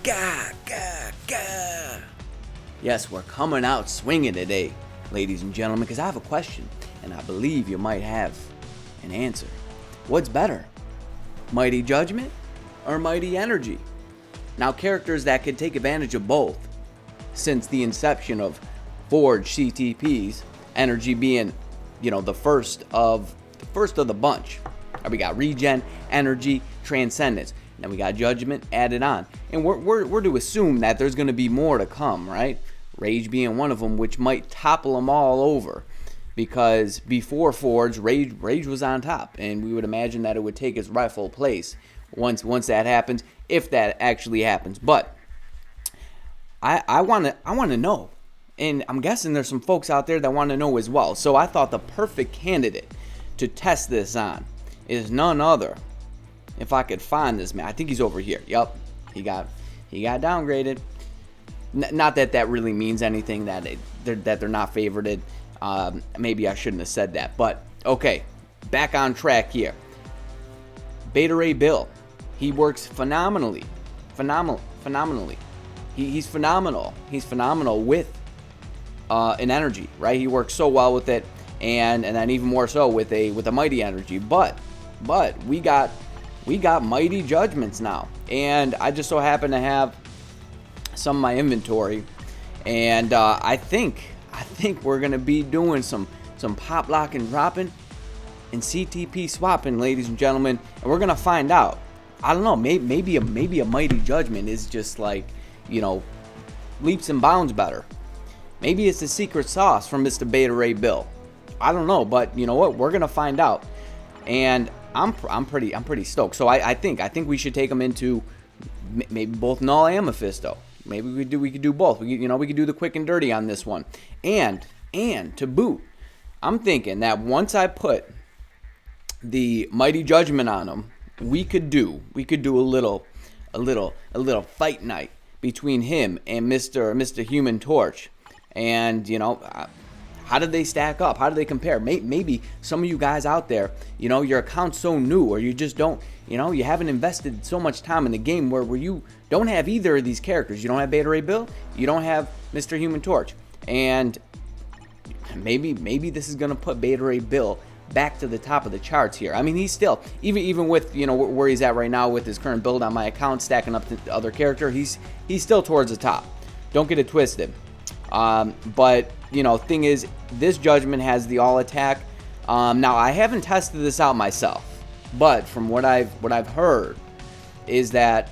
Gah, gah, gah. Yes, we're coming out swinging today, ladies and gentlemen, because I have a question, and I believe you might have an answer. What's better, Mighty Judgement or Mighty Energy? Now, characters that could take advantage of both since the inception of Forged CTPs, Energy being, the first of the bunch. We got Regen, Energy, Transcendence. Then we got Judgment added on. And we're to assume that there's going to be more to come, right? Rage being one of them, which might topple them all over. Because before Forge, Rage was on top. And we would imagine that it would take its rightful place once that happens, if that actually happens. But I want to know. And I'm guessing there's some folks out there that want to know as well. So I thought the perfect candidate to test this on is none other. If I could find this man, I think he's over here. Yup, he got downgraded. Not that really means anything, that they're not favorited. Maybe I shouldn't have said that, but okay, back on track here. Beta Ray Bill, he works phenomenally. He's phenomenal. He's phenomenal with an energy, right? He works so well with it, and then even more so with a Mighty Energy. But we got Mighty Judgments now, and I just so happen to have some of my inventory, and I think we're gonna be doing some pop lock and dropping and CTP swapping, ladies and gentlemen, and we're gonna find out. I don't know, maybe a Mighty Judgment is just like, leaps and bounds better. Maybe it's the secret sauce from Mr. Beta Ray Bill. I don't know, but you know what? We're gonna find out, and I'm pretty stoked. So I think we should take them into maybe both Knull and Mephisto. Maybe we could do both. We could do the quick and dirty on this one, and to boot, I'm thinking that once I put the Mighty Judgment on them, we could do a little fight night between him and Mr. Human Torch. And, how did they stack up? How do they compare? Maybe some of you guys out there, your account's so new, or you just don't, you haven't invested so much time in the game where you don't have either of these characters. You don't have Beta Ray Bill. You don't have Mr. Human Torch. And maybe this is going to put Beta Ray Bill back to the top of the charts here. I mean, he's still, even with, where he's at right now with his current build on my account, stacking up to the other character, he's still towards the top. Don't get it twisted. But thing is, this Judgment has the all attack. Now I haven't tested this out myself, but from what I've heard is that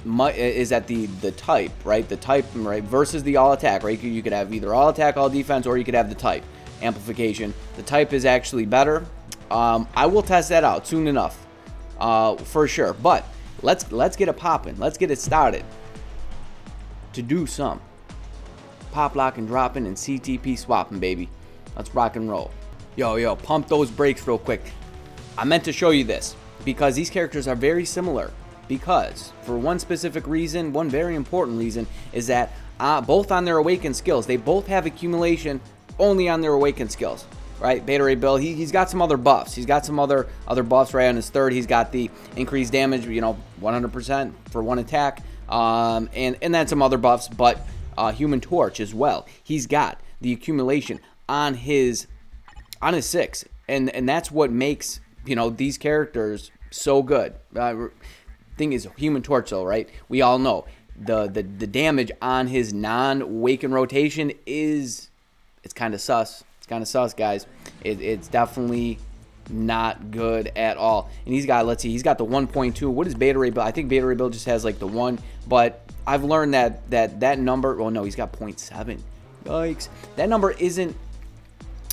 the type, right? The type, right, versus the all attack, right? You could have either all attack, all defense, or you could have the type amplification. The type is actually better. I will test that out soon enough, for sure. But let's get it popping. Let's get it started to do some pop lock and dropping and CTP swapping, baby. Let's rock and roll. Yo, pump those brakes real quick. I meant to show you this because these characters are very similar, because for one specific reason, one very important reason, is that both on their awakened skills, they both have accumulation only on their awakened skills, right? Beta Ray Bill, he's got some other buffs. He's got some other buffs right on his third. He's got the increased damage, 100% for one attack, and then some other buffs, but Human Torch as well. He's got the accumulation on his 6, and that's what makes these characters so good. Thing is, Human Torch though, right? We all know the damage on his non-awakened rotation it's kind of sus. It's kind of sus, guys. It's definitely not good at all. And he's got, let's see, he's got the 1.2. What is Beta Ray Bill? I think Beta Ray Bill just has like the 1, but I've learned that number, oh no, he's got 0.7. Yikes. That number isn't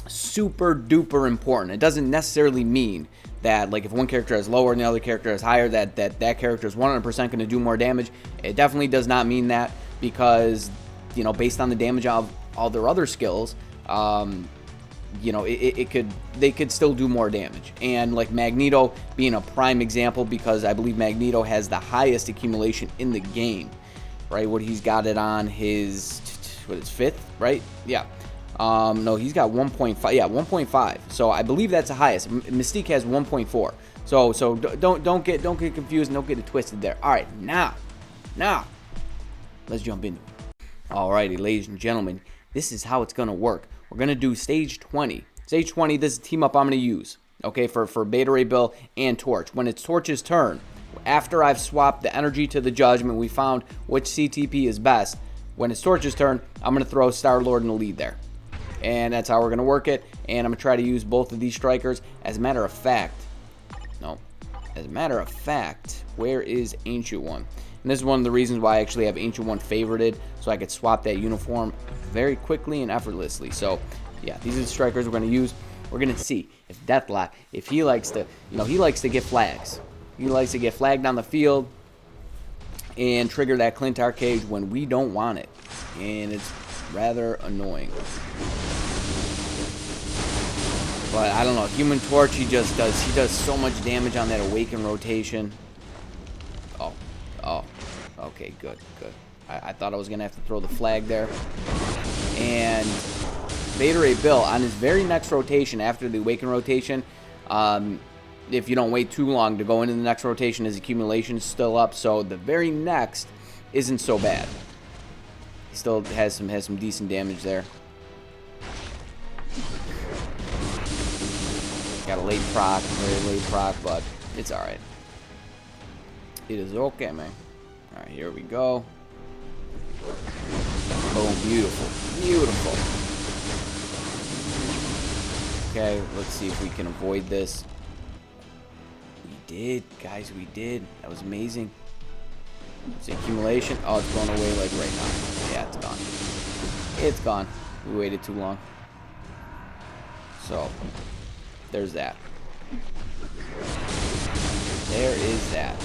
super duper important. It doesn't necessarily mean that, like, if one character is lower and the other character is higher, that character is 100% going to do more damage. It definitely does not mean that, because, based on the damage of all their other skills, they could still do more damage. And like Magneto being a prime example, because I believe Magneto has the highest accumulation in the game, right? What he's got it on his, what is 5th, right? Yeah. No, he's got 1.5. Yeah, 1.5. So I believe that's the highest. Mystique has 1.4. So don't get confused and don't get it twisted there. All right, now let's jump into it. Alrighty, ladies and gentlemen, this is how it's going to work. We're going to do stage 20. Stage 20, this is the team up I'm going to use, okay, for Beta Ray Bill and Torch. When it's Torch's turn, after I've swapped the energy to the Judgment, we found which CTP is best. When it's Torch's turn, I'm going to throw Star-Lord in the lead there. And that's how we're going to work it. And I'm going to try to use both of these strikers. As a matter of fact, where is Ancient One? And this is one of the reasons why I actually have Ancient One favorited, so I could swap that uniform very quickly and effortlessly. So, yeah, these are the strikers we're going to use. We're going to see if Deathlock, if he likes to, he likes to get flags. He likes to get flagged on the field and trigger that Clintar cage when we don't want it. And it's rather annoying. But I don't know, Human Torch, he does so much damage on that Awaken rotation. Oh, okay, good. I thought I was gonna have to throw the flag there. And Beta Ray Bill on his very next rotation after the Awaken rotation, if you don't wait too long to go into the next rotation, his accumulation is still up, so the very next isn't so bad. He still has some decent damage there. Got a late proc, very late proc, but it's alright. It is okay, man. Alright, here we go. Oh, beautiful. Beautiful. Okay, let's see if we can avoid this. We did, guys, we did. That was amazing. It's accumulation. Oh, it's going away like right now. Yeah, it's gone. It's gone. We waited too long. So, there's that. There is that.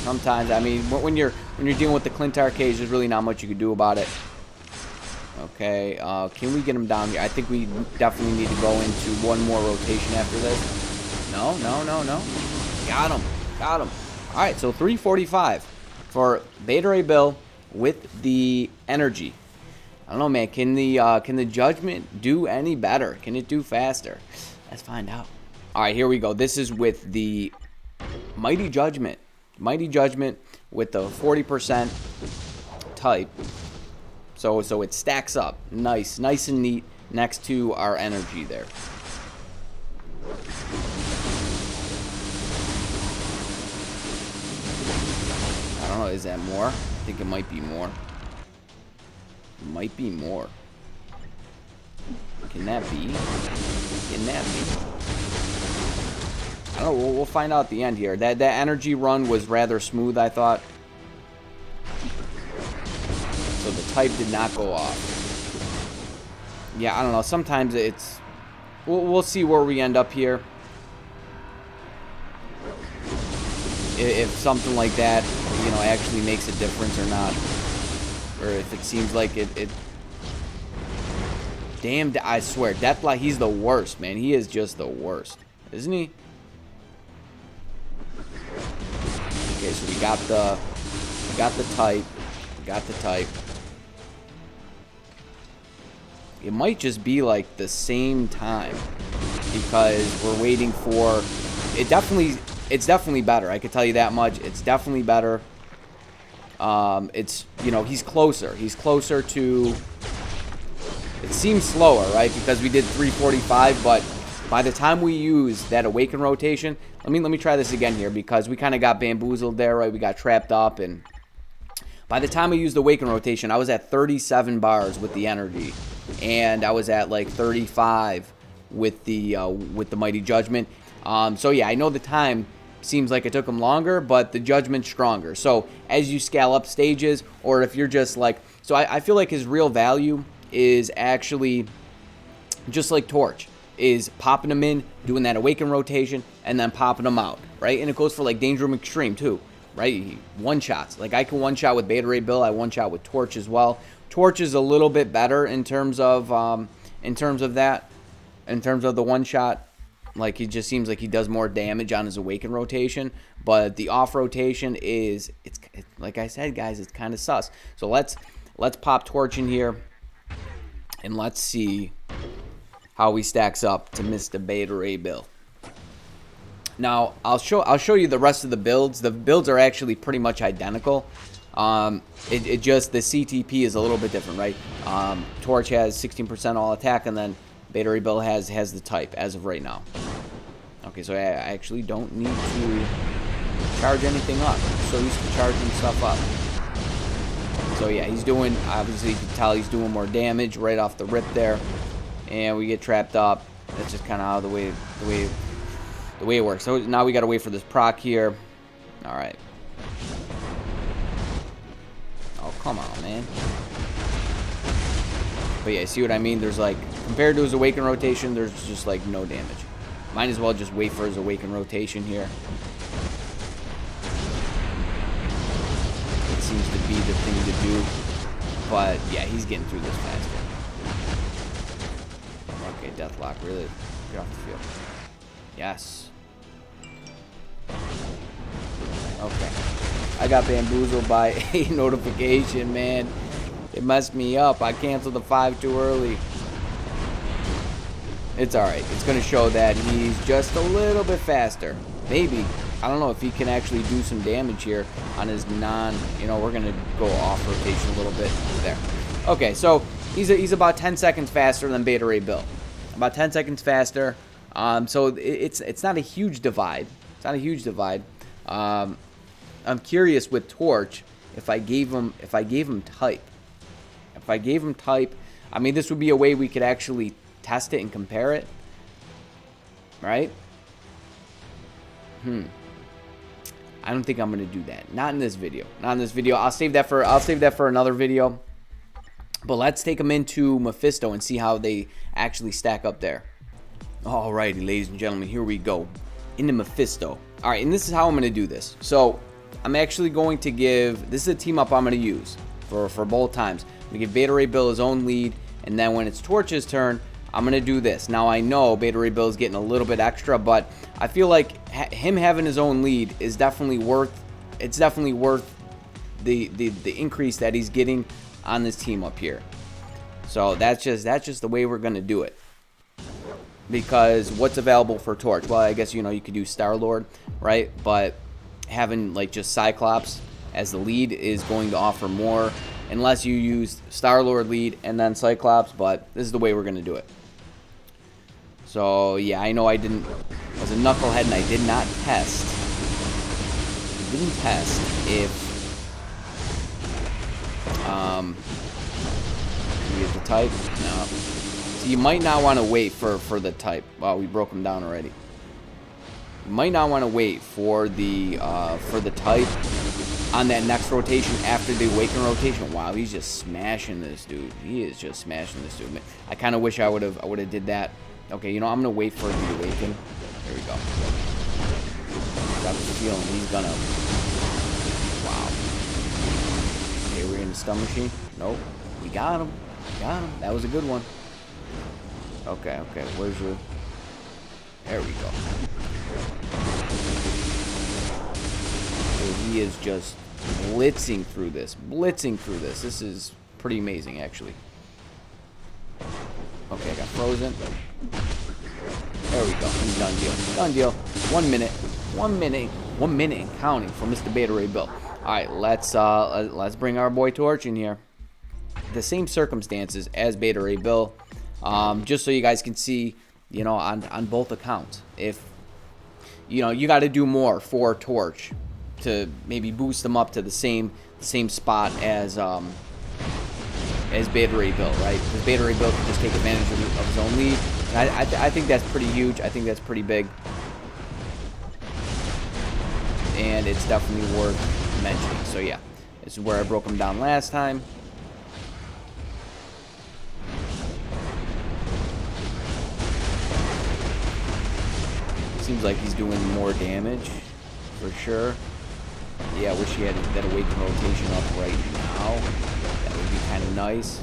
Sometimes, I mean, when you're dealing with the Clintar cage, there's really not much you can do about it. Okay, can we get him down here? I think we definitely need to go into one more rotation after this. No. Got him. All right, so 345 for Beta Ray Bill with the energy. I don't know, man. Can the Judgment do any better? Can it do faster? Let's find out. All right, here we go. This is with the Mighty Judgment. Mighty Judgment with the 40% type. So it stacks up nice and neat next to our energy there. I don't know, is that more? I think it might be more. Might be more. Can that be? Can that be? I don't know, we'll find out at the end here. That energy run was rather smooth, I thought. So the type did not go off. Yeah, I don't know. Sometimes it's... We'll see where we end up here. If something like that, actually makes a difference or not. Or if it seems like it damn, I swear, Deathlock, he's the worst, man. He is just the worst. Isn't he? Okay, so we got the type. We got the type. It might just be like the same time because we're waiting for it. It's definitely better. I can tell you that much. It's definitely better. It's, he's closer. He's closer to... It seems slower, right? Because we did 345, but by the time we use that Awaken rotation... Let me try this again here because we kind of got bamboozled there, right? We got trapped up, and by the time we used the Awaken rotation, I was at 37 bars with the energy, and I was at like 35 with the Mighty Judgment. So yeah, I know the time seems like it took him longer, but the Judgment's stronger. So as you scale up stages, or if you're just like... So I feel like his real value is actually just like Torch, is popping them in, doing that Awaken rotation, and then popping them out, right? And it goes for like Danger Room Extreme too, right? One-shots. Like I can one-shot with Beta Ray Bill, I one-shot with Torch as well. Torch is a little bit better in terms of the one-shot. Like, it just seems like he does more damage on his Awaken rotation. But the off rotation is, it's like I said, guys, it's kind of sus. So let's pop Torch in here, and let's see how he stacks up to Mr. Beta Ray Bill. Now, I'll show you the rest of the builds. The builds are actually pretty much identical. It just, the CTP is a little bit different, right? Torch has 16% all attack, and then Beta Ray Bill has the type as of right now. Okay, so I actually don't need to charge anything up. I'm so used to charging stuff up. So yeah, he's doing, obviously you can tell he's doing more damage right off the rip there. And we get trapped up. That's just kind of how the way it works. So now we got to wait for this proc here. All right. Oh, come on, man. But yeah, see what I mean? There's like, compared to his Awaken rotation, there's just like no damage. Might as well just wait for his Awaken rotation here. It seems to be the thing to do. But yeah, he's getting through this faster. Okay, Deathlock, really. Get off the field. Yes. Okay. I got bamboozled by a notification, man. It messed me up. I canceled the 5 too early. It's alright. It's going to show that he's just a little bit faster. Maybe. I don't know if he can actually do some damage here on his you know, we're going to go off rotation a little bit. There. Okay, so he's about 10 seconds faster than Beta Ray Bill. About 10 seconds faster. So it's not a huge divide. It's not a huge divide. I'm curious with Torch if I gave him type. If I gave him type, I mean, this would be a way we could actually test it and compare it, right? I don't think I'm gonna do that. Not in this video. Not in this video. I'll save that for another video. But let's take them into Mephisto and see how they actually stack up there. Alrighty, ladies and gentlemen, here we go. Into Mephisto. Alright, and this is how I'm gonna do this. So I'm actually going to give, this is a team up I'm gonna use for both times. I'm gonna give Beta Ray Bill his own lead, and then when it's Torch's turn, I'm gonna do this. Now I know Beta Ray Bill is getting a little bit extra, but I feel like him having his own lead is definitely worth. It's definitely worth the increase that he's getting on this team up here. So that's just the way we're gonna do it. Because what's available for Torch? Well, I guess you know you could do Star-Lord, right? But having like just Cyclops as the lead is going to offer more, unless you use Star-Lord lead and then Cyclops. But this is the way we're gonna do it. So yeah, I know I was a knucklehead and I did not test. Didn't test if we get the type. No. So you might not want to wait for the type. Wow, we broke him down already. You might not want to wait for the type on that next rotation after the Awaken rotation. Wow, he's just smashing this dude. He is just smashing this dude. I kind of wish I would have did that. Okay, you know, I'm gonna wait for the Awaken. There we go. Got the feeling he's gonna. Wow. Okay, we're in the stun machine. Nope. We got him. Got him. That was a good one. Okay, okay. Where's your? There we go. So he is just blitzing through this. Blitzing through this. This is pretty amazing, actually. Okay, I got frozen. There we go. Done deal. Done deal. 1 minute. 1 minute. 1 minute and counting for Mr. Beta Ray Bill. All right, let's bring our boy Torch in here. The same circumstances as Beta Ray Bill, just so you guys can see, you know, on both accounts. If you know, you got to do more for Torch to maybe boost them up to the same spot as Beta Ray Bill, right? Because Beta Ray Bill can just take advantage of his own lead. And I think that's pretty huge. I think that's pretty big. And it's definitely worth mentioning. So yeah, this is where I broke him down last time. Seems like he's doing more damage, for sure. Yeah, I wish he had that Awaken rotation up right now. That would be kind of nice.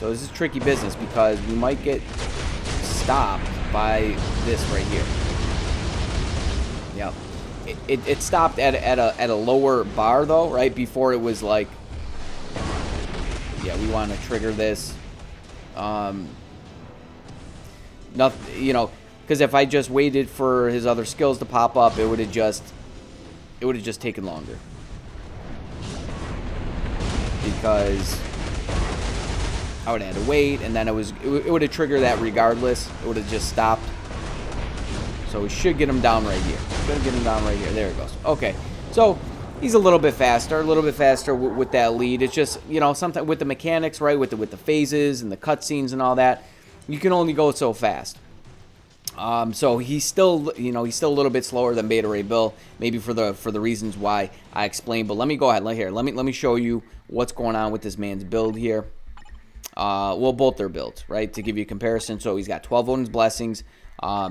So this is tricky business because we might get stopped by this right here. Yep. It stopped at a lower bar though, right? Before it was like, yeah, we want to trigger this. Nothing, you know, because if I just waited for his other skills to pop up, it would have just, it would have just taken longer. Because I would have had to wait, and then it would have triggered that regardless. It would have just stopped. So we should get him down right here. Should get him down right here. There it goes. Okay. So he's a little bit faster with that lead. It's just, you know, sometimes with the mechanics, right, with the phases and the cutscenes and all that, you can only go so fast. So he's still, you know, he's still a little bit slower than Beta Ray Bill, maybe for the reasons why I explained. But let me go ahead. Let me show you what's going on with this man's build here. Well, both their builds, right, to give you a comparison. So he's got 12 Odin's Blessings.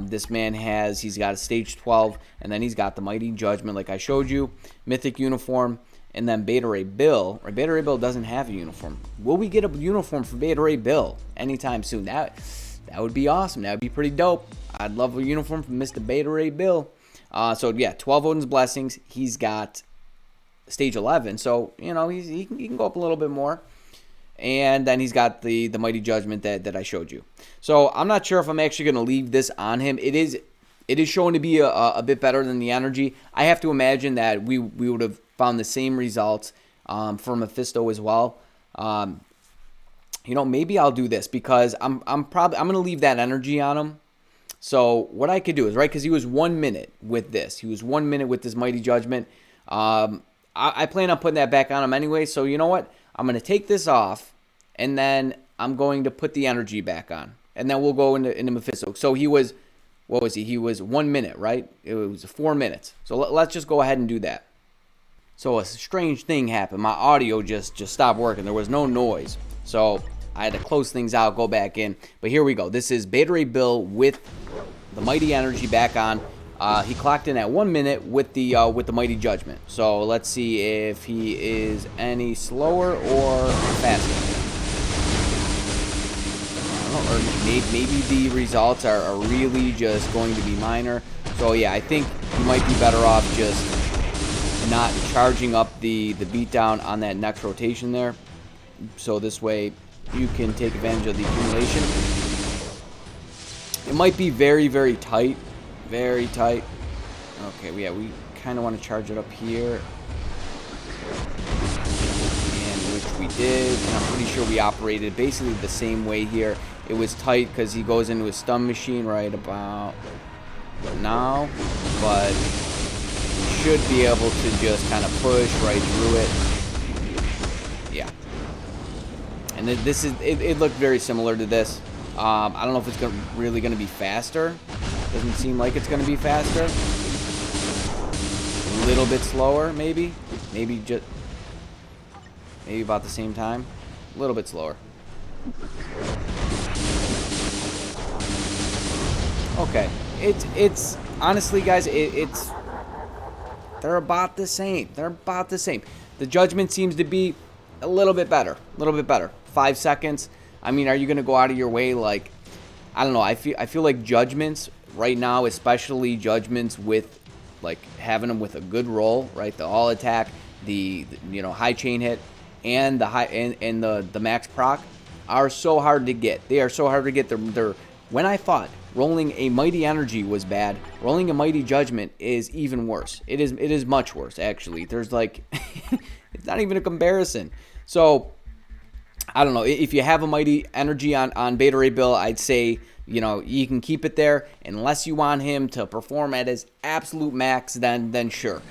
This man he's got a stage 12, and then he's got the Mighty Judgement, like I showed you, Mythic Uniform, and then Beta Ray Bill. Beta Ray Bill doesn't have a uniform. Will we get a uniform for Beta Ray Bill anytime soon? That would be awesome. That would be pretty dope. I'd love a uniform from Mr. Beta Ray Bill. So yeah, 12 Odin's Blessings. He's got stage 11, so you know he can go up a little bit more. And then he's got the Mighty Judgement that I showed you. So I'm not sure if I'm actually going to leave this on him. It is showing to be a bit better than the energy. I have to imagine that we would have found the same results for Mephisto as well. You know, maybe I'll do this because I'm going to leave that energy on him. So what I could do is, right, because he was 1 minute with this. He was 1 minute with this Mighty Judgement. I plan on putting that back on him anyway. So you know what? I'm going to take this off, and then I'm going to put the energy back on. And then we'll go into Mephisto. So he was, what was he? He was 1 minute, right? It was 4 minutes. So let's just go ahead and do that. So a strange thing happened. My audio just stopped working. There was no noise. So I had to close things out, go back in. But here we go. This is Beta Ray Bill with the Mighty Energy back on. He clocked in at 1 minute with the Mighty Judgement. So let's see if he is any slower or faster. I don't know, or maybe the results are really just going to be minor. So yeah, I think you might be better off just not charging up the beatdown on that next rotation there. So this way you can take advantage of the accumulation. It might be very, very tight. Very tight. Okay, yeah, we kind of want to charge it up here. And which we did. And I'm pretty sure we operated basically the same way here. It was tight because he goes into his stun machine right about now. But we should be able to just kind of push right through it. Yeah. And this is, it looked very similar to this. I don't know if it's really going to be faster. Doesn't seem like it's going to be faster. A little bit slower, maybe. Maybe about the same time. A little bit slower. Okay. It's honestly, guys, they're about the same. They're about the same. The Judgement seems to be a little bit better. A little bit better. 5 seconds. I mean, are you going to go out of your way? Like, I don't know. I feel like Judgments right now, especially Judgments with like having them with a good roll, right? The all attack, the you know, high chain hit, and the high and the max proc are so hard to get. They are so hard to get. They're when I thought rolling a Mighty Energy was bad, rolling a Mighty Judgement is even worse. It is much worse, actually. There's like it's not even a comparison. So I don't know. If you have a Mighty Energy on Beta Ray Bill, I'd say, you know, you can keep it there unless you want him to perform at his absolute max. Then sure,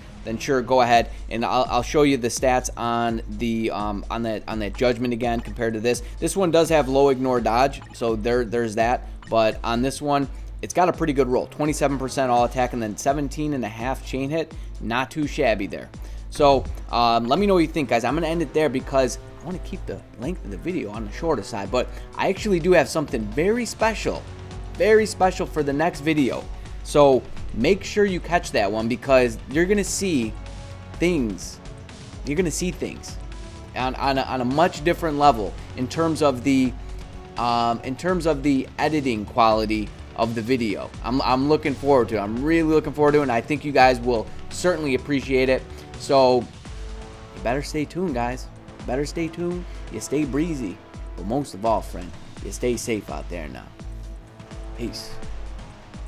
go ahead, and I'll show you the stats on the on that Judgement again compared to this. This one does have low ignore dodge, so there's that. But on this one, it's got a pretty good roll, 27% all attack, and then 17.5 chain hit. Not too shabby there. So let me know what you think, guys. I'm gonna end it there because I want to keep the length of the video on the shorter side, but I actually do have something very special for the next video. So make sure you catch that one because you're gonna see things. You're gonna see things on a much different level in terms of the editing quality of the video. I'm looking forward to it. I'm really looking forward to it, and I think you guys will certainly appreciate it. So you better stay tuned, guys. Better stay tuned. You stay breezy, but most of all, friend, you stay safe out there now. Peace.